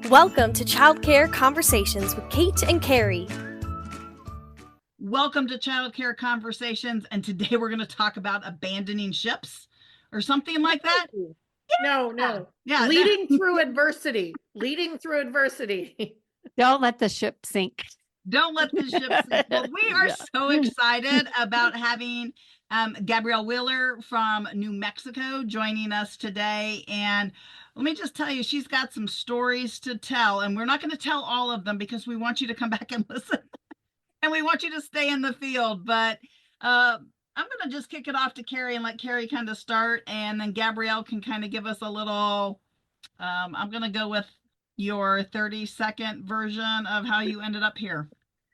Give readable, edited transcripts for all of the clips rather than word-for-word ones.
Welcome to Childcare Conversations with Kate and Carrie. Welcome to Childcare Conversations, and today we're going to talk about abandoning ships or something like that. No. Yeah, Leading through adversity. Don't let the ship sink. Don't let the ship sink. Well, we are so excited about having Gabrielle Weller from New Mexico joining us today. And let me just tell you, she's got some stories to tell, and we're not going to tell all of them because we want you to come back and listen. And we want you to stay in the field. But I'm going to just kick it off to Carrie and let Carrie kind of start. And then Gabrielle can kind of give us a little, I'm going to go with your 30-second version of how you ended up here.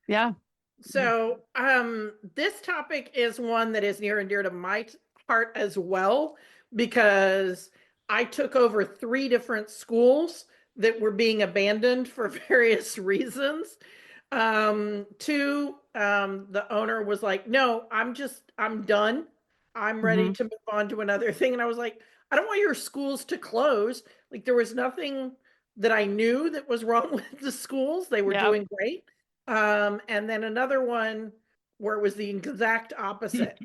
Yeah. So this topic is one that is near and dear to my heart as well, because I took over 3 different schools that were being abandoned for various reasons. 2, the owner was like, no, I'm done. I'm ready to move on to another thing. And I was like, I don't want your schools to close. Like, there was nothing that I knew that was wrong with the schools. They were doing great. And then another one where it was the exact opposite.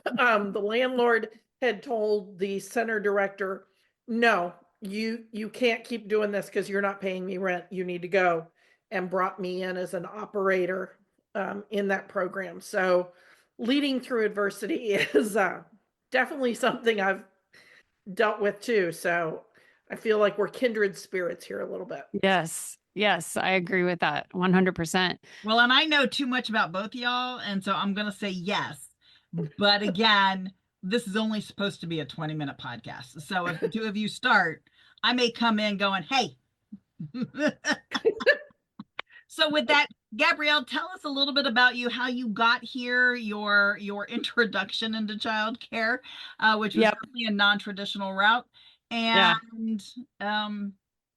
The landlord had told the center director, no, you can't keep doing this because you're not paying me rent. You need to go, and brought me in as an operator in that program. So leading through adversity is definitely something I've dealt with too. So I feel like we're kindred spirits here a little bit. Yes, I agree with that 100%. Well, and I know too much about both y'all, and so I'm going to say yes. But again, this is only supposed to be a 20-minute podcast. So if the two of you start, I may come in going, hey. So with that, Gabrielle, tell us a little bit about you, how you got here, your introduction into childcare, which was definitely a non-traditional route. And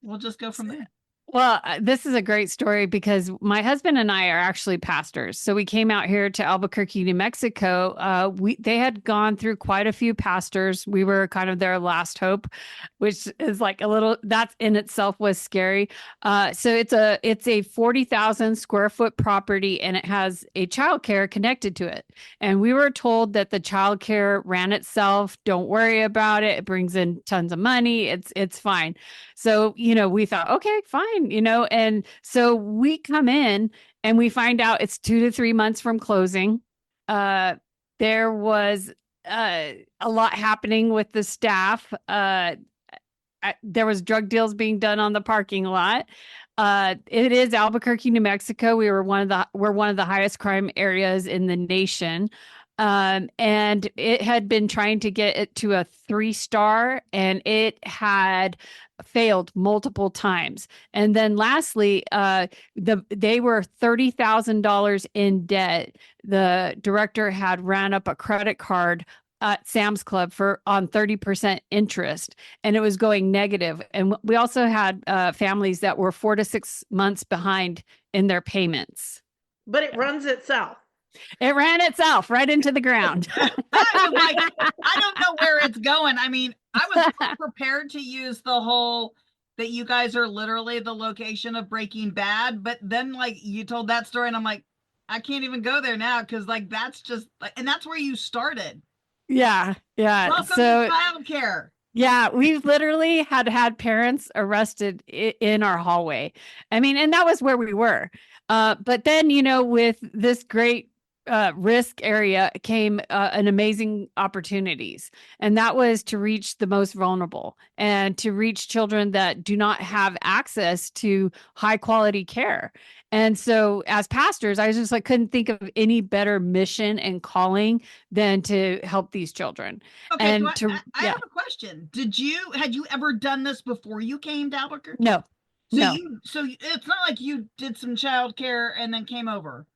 we'll just go from there. Well, this is a great story because my husband and I are actually pastors. So we came out here to Albuquerque, New Mexico. They had gone through quite a few pastors. We were kind of their last hope, which is like that in itself was scary. So it's a 40,000 square foot property, and it has a childcare connected to it. And we were told that the childcare ran itself. Don't worry about it. It brings in tons of money. It's fine. So, we thought, okay, fine, and so we come in and we find out it's 2 to 3 months from closing. There was a lot happening with the staff. There was drug deals being done on the parking lot. It is Albuquerque, New Mexico. We're one of the highest crime areas in the nation. And it had been trying to get it to a 3-star, and it had failed multiple times. And then lastly, they were $30,000 in debt. The director had ran up a credit card at Sam's Club on 30% interest, and it was going negative. And we also had families that were 4 to 6 months behind in their payments. But it runs itself. It ran itself right into the ground. I was like, I don't know where it's going. I mean, I was prepared to use the whole that you guys are literally the location of Breaking Bad, but then like you told that story and I'm like, I can't even go there now because like that's just and that's where you started. Yeah. Welcome to childcare. Yeah, we've literally had parents arrested in our hallway. I mean, and that was where we were. But then, with this great risk area came an amazing opportunities. And that was to reach the most vulnerable and to reach children that do not have access to high quality care. And so as pastors, I just couldn't think of any better mission and calling than to help these children. Okay, and I have a question. Had you ever done this before you came to Albuquerque? No. So it's not like you did some childcare and then came over.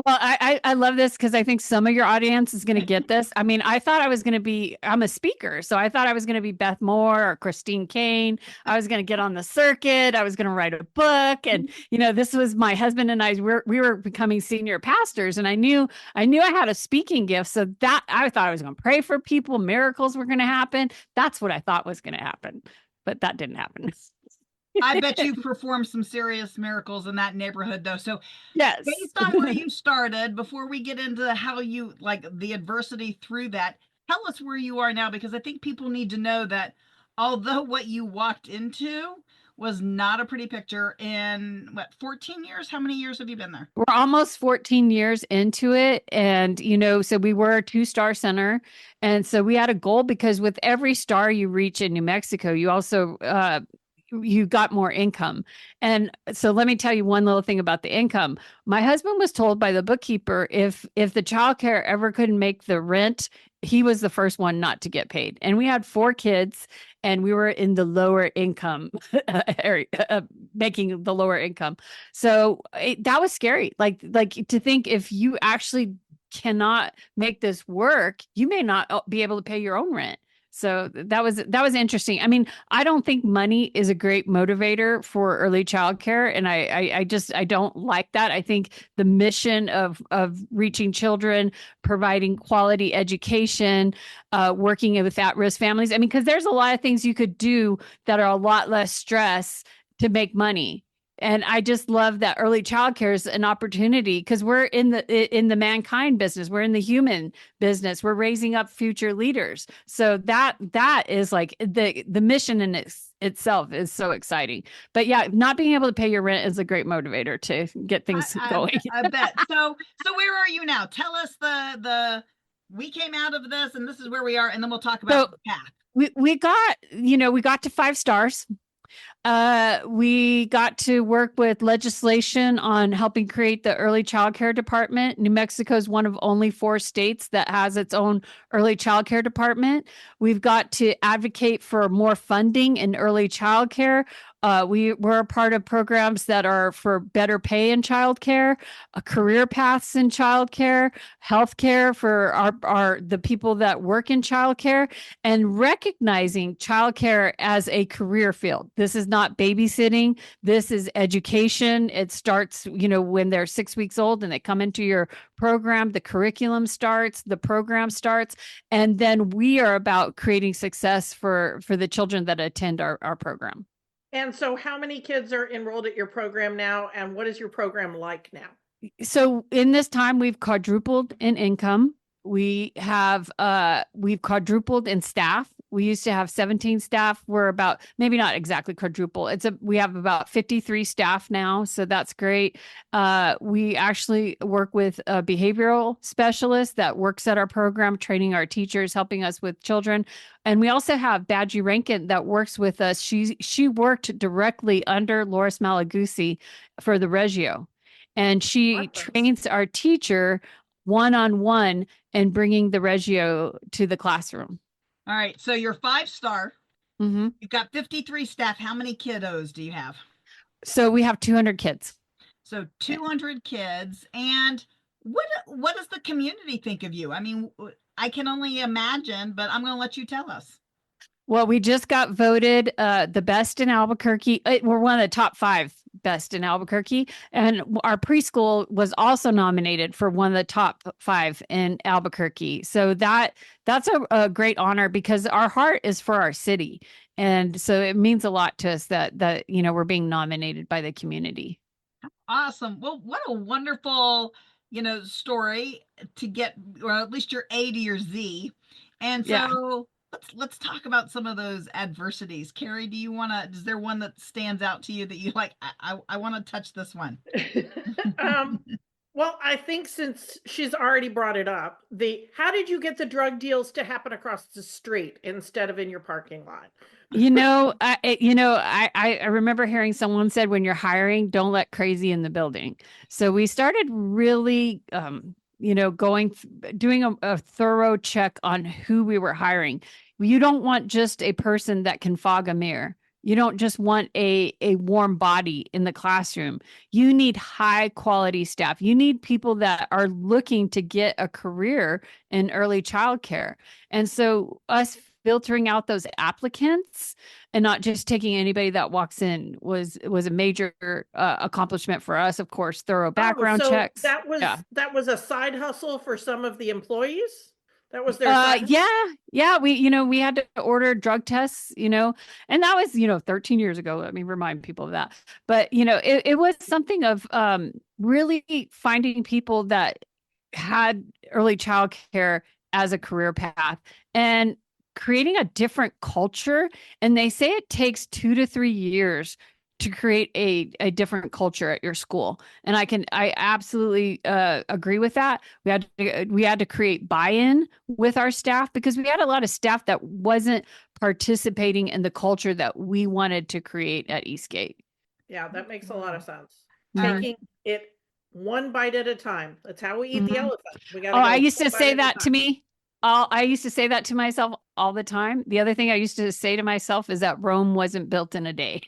Well, I love this because I think some of your audience is going to get this. I mean, I thought I was going to be, I'm a speaker, so I thought I was going to be Beth Moore or Christine Kane. I was going to get on the circuit. I was going to write a book. And, this was my husband and I, we were becoming senior pastors, and I knew I had a speaking gift. So that I thought I was going to pray for people. Miracles were going to happen. That's what I thought was going to happen, but that didn't happen. I bet you performed some serious miracles in that neighborhood, though. So, Yes. based on where you started, before we get into how you like the adversity through that, tell us where you are now, because I think people need to know that although what you walked into was not a pretty picture in what, 14 years? How many years have you been there? We're almost 14 years into it. And, so we were a 2-star center. And so we had a goal because with every star you reach in New Mexico, you also, you got more income. And so let me tell you one little thing about the income. My husband was told by the bookkeeper if the childcare ever couldn't make the rent, he was the first one not to get paid. And we had 4 kids and we were in the lower income area, making the lower income. So that was scary. Like to think if you actually cannot make this work, you may not be able to pay your own rent. So that was interesting. I mean, I don't think money is a great motivator for early childcare, and I don't like that. I think the mission of reaching children, providing quality education, working with at-risk families. I mean, because there's a lot of things you could do that are a lot less stress to make money. And I just love that early childcare is an opportunity because we're in the mankind business. We're in the human business. We're raising up future leaders. So that is like the mission in itself is so exciting. But yeah, not being able to pay your rent is a great motivator to get things going. I bet. So where are you now? Tell us we came out of this and this is where we are, and then we'll talk about the path. We got to 5 stars. We got to work with legislation on helping create the early child care department. New Mexico is one of only 4 states that has its own early child care department. We've got to advocate for more funding in early child care. We're a part of programs that are for better pay in childcare, career paths in childcare, healthcare for the people that work in childcare, and recognizing childcare as a career field. This is not babysitting. This is education. It starts, when they're 6 weeks old and they come into your program, the curriculum starts, the program starts, and then we are about creating success for the children that attend our program. And so how many kids are enrolled at your program now, and what is your program like now? So in this time, we've quadrupled in income. We've quadrupled in staff. We used to have 17 staff. We're about, maybe not exactly quadruple. We have about 53 staff now. So that's great. We actually work with a behavioral specialist that works at our program, training our teachers, helping us with children. And we also have Badgie Rankin that works with us. She worked directly under Loris Malaguzzi for the Reggio. And she trains our teacher one-on-one and bringing the Reggio to the classroom. All right. So you're 5-star. Mm-hmm. You've got 53 staff. How many kiddos do you have? So we have 200 kids. So 200 kids. And what does the community think of you? I mean, I can only imagine, but I'm going to let you tell us. Well, we just got voted the best in Albuquerque. We're one of the top 5 best in Albuquerque. And our preschool was also nominated for one of the top 5 in Albuquerque. So that's a great honor because our heart is for our city. And so it means a lot to us that we're being nominated by the community. Awesome. Well, what a wonderful, story to get, or at least your A to your Z. And so let's talk about some of those adversities. Carrie, is there one that stands out to you that you like, I want to touch this one? Well, I think since she's already brought it up, how did you get the drug deals to happen across the street instead of in your parking lot? I remember hearing someone said, when you're hiring, don't let crazy in the building. So we started really, doing a thorough check on who we were hiring. You don't want just a person that can fog a mirror. You don't just want a warm body in the classroom. You need high quality staff. You need people that are looking to get a career in early childcare. And so us filtering out those applicants and not just taking anybody that walks in was a major accomplishment for us. Of course, thorough background checks. That was a side hustle for some of the employees. That was their assignment? Yeah. We had to order drug tests, and that was, 13 years ago. Let me remind people of that. But, it was something of really finding people that had early child care as a career path and creating a different culture. And they say it takes 2 to 3 years to create a different culture at your school. And I absolutely agree with that. We had to create buy-in with our staff because we had a lot of staff that wasn't participating in the culture that we wanted to create at Eastgate. Yeah, that makes a lot of sense. Mhm. Taking it one bite at a time. That's how we eat Mhm. the elephant. We got Oh, I used one to bite say at a that to time. me. I used to say that to myself all the time. The other thing I used to say to myself is that Rome wasn't built in a day.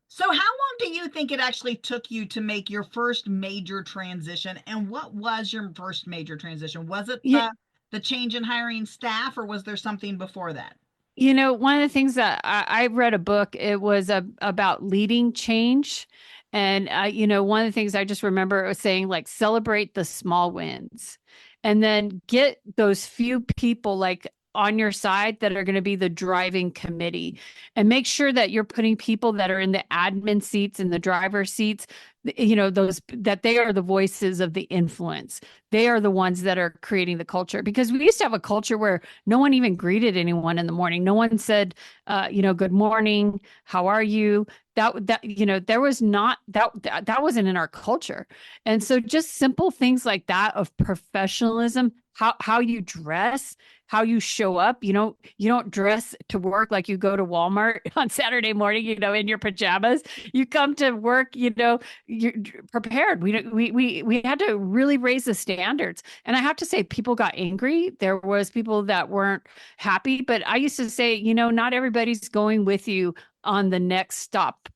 So how long do you think it actually took you to make your first major transition? And what was your first major transition? Was it Yeah. the change in hiring staff, or was there something before that? One of the things that I read a book, it was about leading change. And, one of the things I just remember it was saying, like, celebrate the small wins and then get those few people like on your side that are going to be the driving committee and make sure that you're putting people that are in the admin seats and the driver seats, those that they are the voices of the influence. They are the ones that are creating the culture because we used to have a culture where no one even greeted anyone in the morning. No one said, good morning. How are you? There was not that wasn't in our culture. And so just simple things like that of professionalism, how you dress, how you show up. You don't dress to work like you go to Walmart on Saturday morning, in your pajamas. You come to work, you're prepared. We had to really raise the standards. And I have to say, people got angry. There was people that weren't happy, but I used to say, not everybody's going with you on the next stop.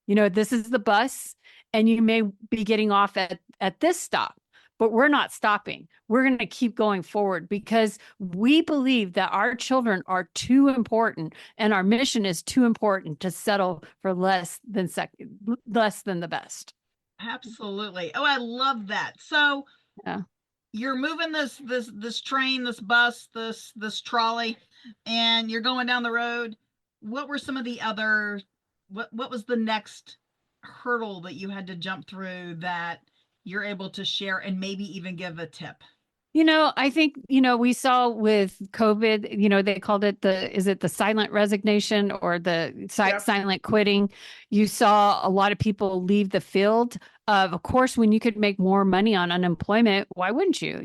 This is the bus and you may be getting off at this stop, but we're not stopping. We're going to keep going forward because we believe that our children are too important and our mission is too important to settle for less than the best. Absolutely. Oh, I love that. So Yeah. you're moving this train, this bus, this trolley, and you're going down the road. What were some of the other what was the next hurdle that you had to jump through that you're able to share and maybe even give a tip? I think, we saw with COVID, they called it is it the silent resignation or the Yep. silent quitting? You saw a lot of people leave the field. Of course, when you could make more money on unemployment, why wouldn't you?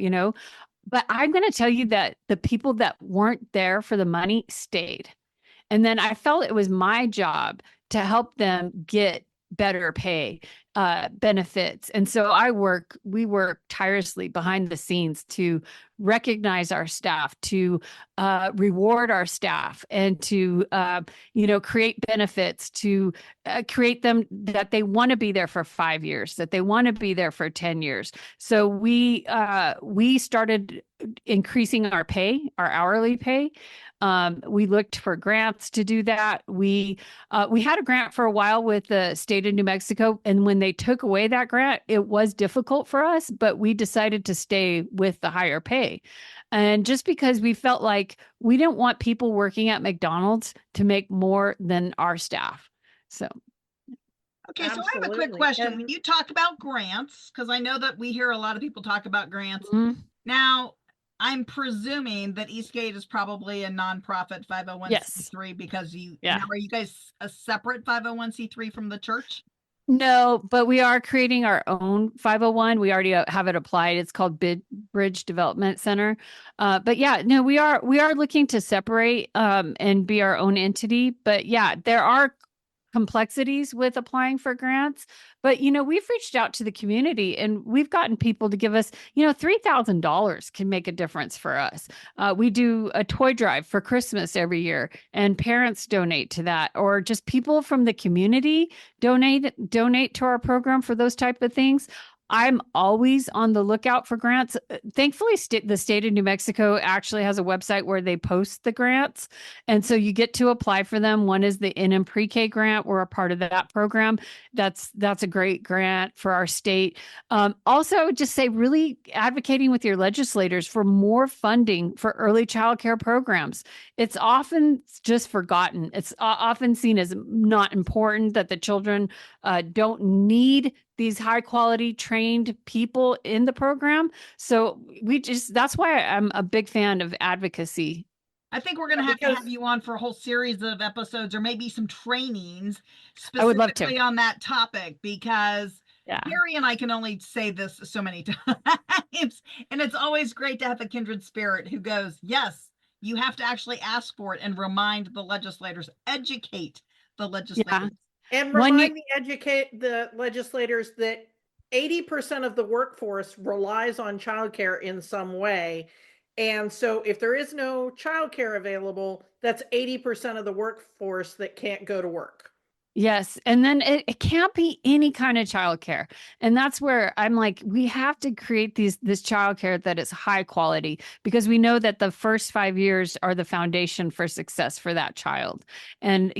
But I'm going to tell you that the people that weren't there for the money stayed. And then I felt it was my job to help them get better pay, benefits. And so we work tirelessly behind the scenes to recognize our staff, to reward our staff, and to, create benefits, to create them that they want to be there for 5 years, that they want to be there for 10 years. So we started increasing our pay, our hourly pay. We looked for grants to do that. We had a grant for a while with the state of New Mexico. And when they took away that grant, it was difficult for us, but we decided to stay with the higher pay. And just because we felt like we didn't want people working at McDonald's to make more than our staff. So. Okay, so I have a quick Absolutely. question. And- When you talk about grants, because I know that we hear a lot of people talk about grants. Mhm. Now, I'm presuming that Eastgate is probably a nonprofit 501c3 because Yeah. now are you guys a separate 501c3 from the church? No, but we are creating our own 501. We already have it applied. It's called Bridge Development Center. But yeah, no, we are looking to separate and be our own entity. But yeah, there are complexities with applying for grants. But, we've reached out to the community and we've gotten people to give us, $3,000 can make a difference for us. We do a toy drive for Christmas every year and parents donate to that, or just people from the community donate to our program for those type of things. I'm always on the lookout for grants. Thankfully, the state of New Mexico actually has a website where they post the grants. And so you get to apply for them. One is the NM Pre-K grant. We're a part of that program. That's a great grant for our state. Also, I would just say really advocating with your legislators for more funding for early childcare programs. It's often just forgotten. It's often seen as not important, that the children don't need these high quality trained people in the program. So that's why I'm a big fan of advocacy. I think we're going to have you on for a whole series of episodes, or maybe some trainings I would love to. specifically on that topic, because Carrie and I can only say this so many times. And it's always great to have a kindred spirit who goes, yes, you have to actually ask for it and remind the legislators, educate the legislators. And educate the legislators that 80% of the workforce relies on childcare in some way. And so if there is no childcare available, that's 80% of the workforce that can't go to work. Yes. And then it can't be any kind of childcare. And that's where I'm like, we have to create this childcare that is high quality, because we know that the first 5 years are the foundation for success for that child. And,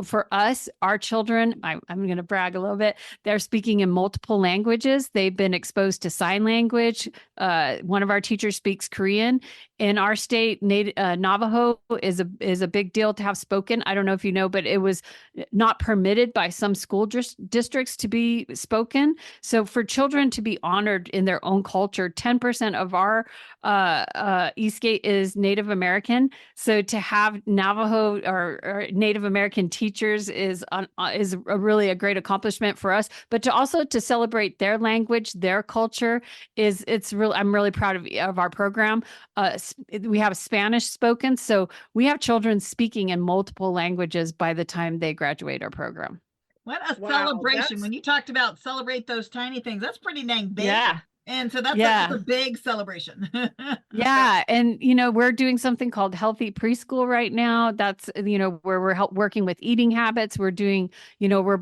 for us, our children, I'm going to brag a little bit. They're speaking in multiple languages. They've been exposed to sign language. One of our teachers speaks Korean. In our state, Navajo is a big deal to have spoken. I don't know if you know, but it was not permitted by some school districts to be spoken. So for children to be honored in their own culture, 10% of our Eastgate is Native American. So to have Navajo or Native American teachers is really a great accomplishment for us. But to celebrate their language, their culture I'm really proud of our program. We have Spanish spoken, so we have children speaking in multiple languages by the time they graduate our program. What a celebration. When you talked about celebrate those tiny things, that's pretty dang big. Yeah. And so that's a big celebration. Yeah. And, we're doing something called Healthy Preschool right now. That's, where we're working with eating habits. We're doing, we're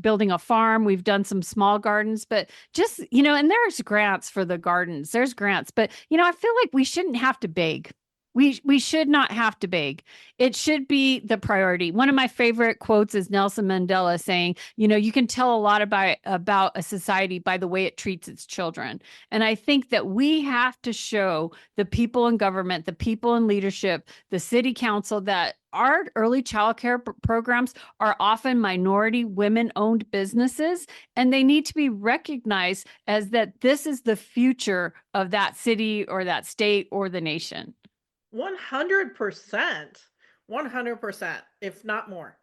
building a farm. We've done some small gardens, but just, and there's grants for the gardens. There's grants, but, I feel like we shouldn't have to beg. We should not have to beg. It should be the priority. One of my favorite quotes is Nelson Mandela saying, you can tell a lot about a society by the way it treats its children. And I think that we have to show the people in government, the people in leadership, the city council, that our early childcare programs are often minority women-owned businesses, and they need to be recognized as that this is the future of that city or that state or the nation. 100%, 100%, if not more.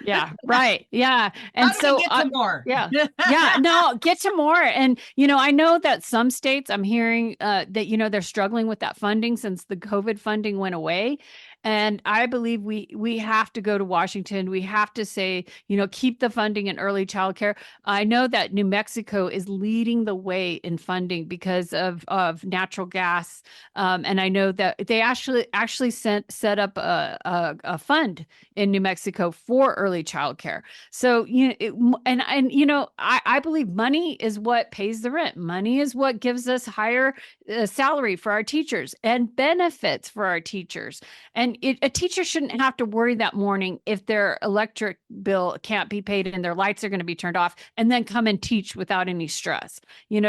Yeah, right. Yeah. And How do we get to more? Yeah. Yeah. No, get to more. And, I know that some states, I'm hearing that, they're struggling with that funding since the COVID funding went away. And I believe we have to go to Washington. We have to say, keep the funding in early childcare. I know that New Mexico is leading the way in funding because of natural gas. And I know that they actually set up a fund in New Mexico for early childcare. So, I believe money is what pays the rent. Money is what gives us higher salary for our teachers and benefits for our teachers. And a teacher shouldn't have to worry that morning if their electric bill can't be paid and their lights are going to be turned off, and then come and teach without any stress.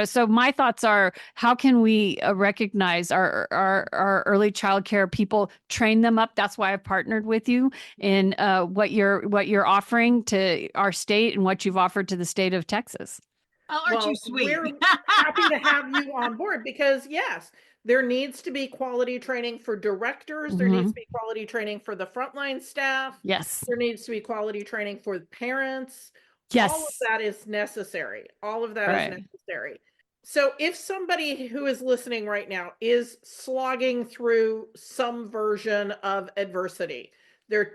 So my thoughts are, how can we recognize our early childcare people, train them up? That's why I've partnered with you in what you're offering to our state and what you've offered to the state of Texas. Oh, aren't you sweet? We're happy to have you on board, because yes, there needs to be quality training for directors. Mm-hmm. There needs to be quality training for the frontline staff. Yes. There needs to be quality training for the parents. Yes. All of that is necessary. All of that is necessary. So if somebody who is listening right now is slogging through some version of adversity, their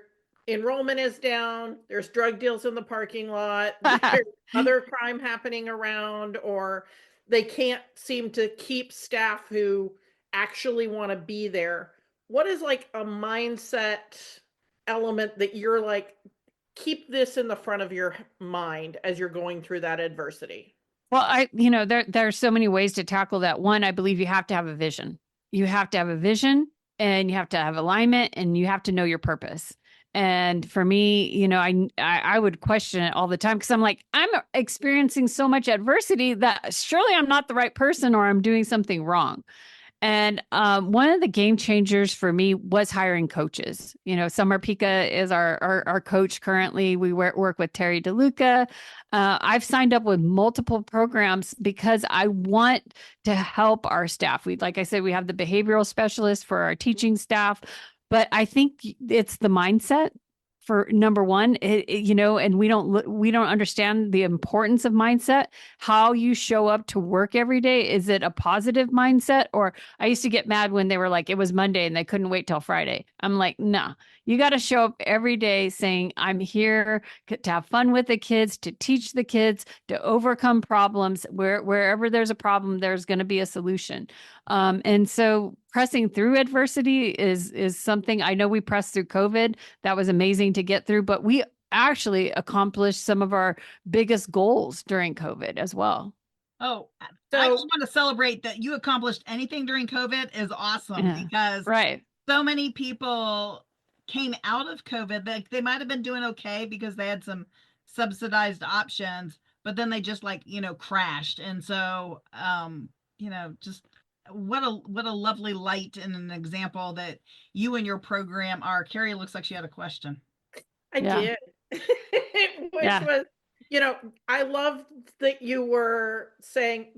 enrollment is down, there's drug deals in the parking lot, there's other crime happening around, or they can't seem to keep staff who actually want to be there, what is like a mindset element that you're like, keep this in the front of your mind as you're going through that adversity? Well, there are so many ways to tackle that. One, I believe you have to have a vision. You have to have a vision and you have to have alignment and you have to know your purpose. And for me, I would question it all the time because I'm like, I'm experiencing so much adversity that surely I'm not the right person or I'm doing something wrong. And one of the game changers for me was hiring coaches. Summer Pika is our coach currently. We work with Terry DeLuca. I've signed up with multiple programs because I want to help our staff. Like I said, we have the behavioral specialist for our teaching staff, but I think it's the mindset for number one, and we don't understand the importance of mindset, how you show up to work every day. Is it a positive mindset? Or I used to get mad when they were like, it was Monday and they couldn't wait till Friday. I'm like, nah, you got to show up every day saying, I'm here to have fun with the kids, to teach the kids, to overcome problems. Wherever there's a problem, there's going to be a solution. And so pressing through adversity is something. I know we pressed through COVID. That was amazing to get through, but we actually accomplished some of our biggest goals during COVID as well. Oh, I just want to celebrate that you accomplished anything during COVID is awesome because right. So many people came out of COVID. They might have been doing okay because they had some subsidized options, but then they just crashed. And so, just what a lovely light and an example that you and your program are. Carrie looks like she had a question. I did. Which was, I love that you were saying,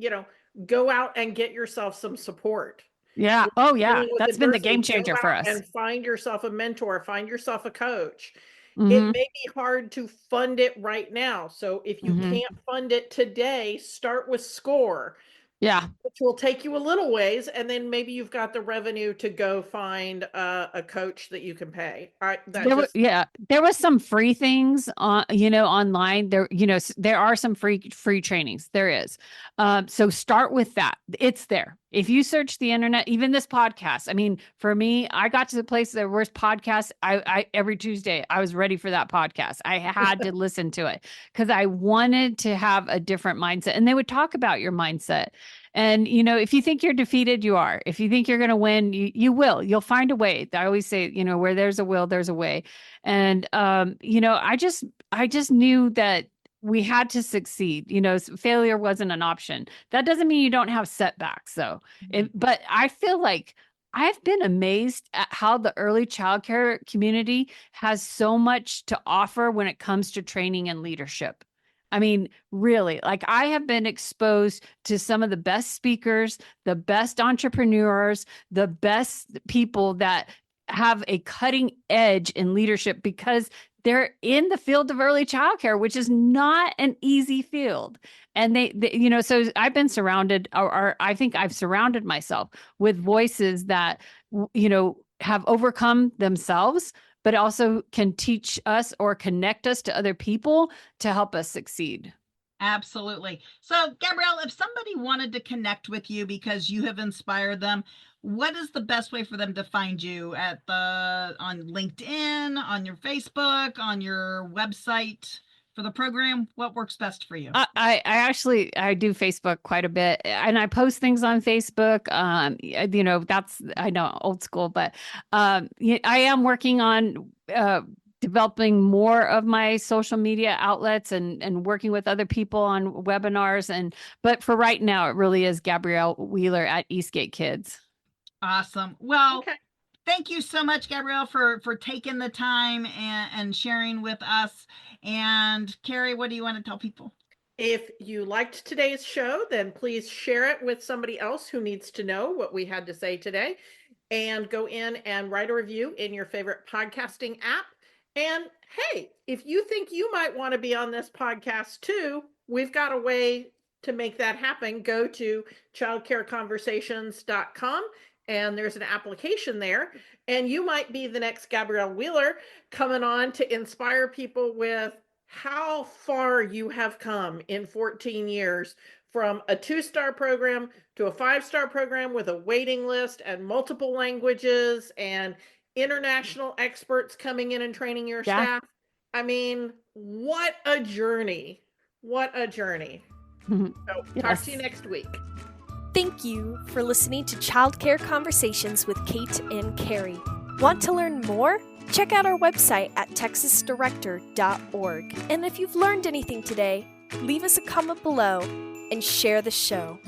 go out and get yourself some support. Yeah. Oh, yeah. That's been the game changer for us. And find yourself a mentor, find yourself a coach. Mm-hmm. It may be hard to fund it right now. So if you can't fund it today, start with SCORE. Yeah. Which will take you a little ways. And then maybe you've got the revenue to go find a coach that you can pay. There was some free things on, online there, there are some free trainings. There is. So start with that. It's there. If you search the internet, even this podcast, I mean, for me, I got to the place there was podcasts. I every Tuesday, I was ready for that podcast. I had to listen to it because I wanted to have a different mindset. And they would talk about your mindset. And, if you think you're defeated, you are. If you think you're going to win, you will. You'll find a way. I always say, where there's a will, there's a way. And, I just knew that we had to succeed. Failure wasn't an option. That doesn't mean you don't have setbacks, though. But I feel like I've been amazed at how the early childcare community has so much to offer when it comes to training and leadership. I mean, really, like I have been exposed to some of the best speakers, the best entrepreneurs, the best people that have a cutting edge in leadership because they're in the field of early childcare, which is not an easy field. And so I've been surrounded, or I think I've surrounded myself with voices that, have overcome themselves, but also can teach us or connect us to other people to help us succeed. Absolutely. So, Gabrielle, if somebody wanted to connect with you because you have inspired them, what is the best way for them to find you on LinkedIn, on your Facebook, on your website for the program? What works best for you? I do Facebook quite a bit and I post things on Facebook. That's, I know, old school, but I am working on developing more of my social media outlets and working with other people on webinars. But for right now, it really is Gabrielle Weller at Eastgate Kids. Awesome. Well, thank you so much, Gabrielle, for taking the time and sharing with us. And Carrie, what do you want to tell people? If you liked today's show, then please share it with somebody else who needs to know what we had to say today. And go in and write a review in your favorite podcasting app. And hey, if you think you might want to be on this podcast too, we've got a way to make that happen. Go to childcareconversations.com and there's an application there. And you might be the next Gabrielle Weller coming on to inspire people with how far you have come in 14 years from a 2-star program to a 5-star program with a waiting list and multiple languages and international experts coming in and training your staff. I mean, what a journey. What a journey. So talk Yes. to you next week. Thank you for listening to Childcare Conversations with Kate and Carrie. Want to learn more? Check out our website at texasdirector.org. And if you've learned anything today, leave us a comment below and share the show.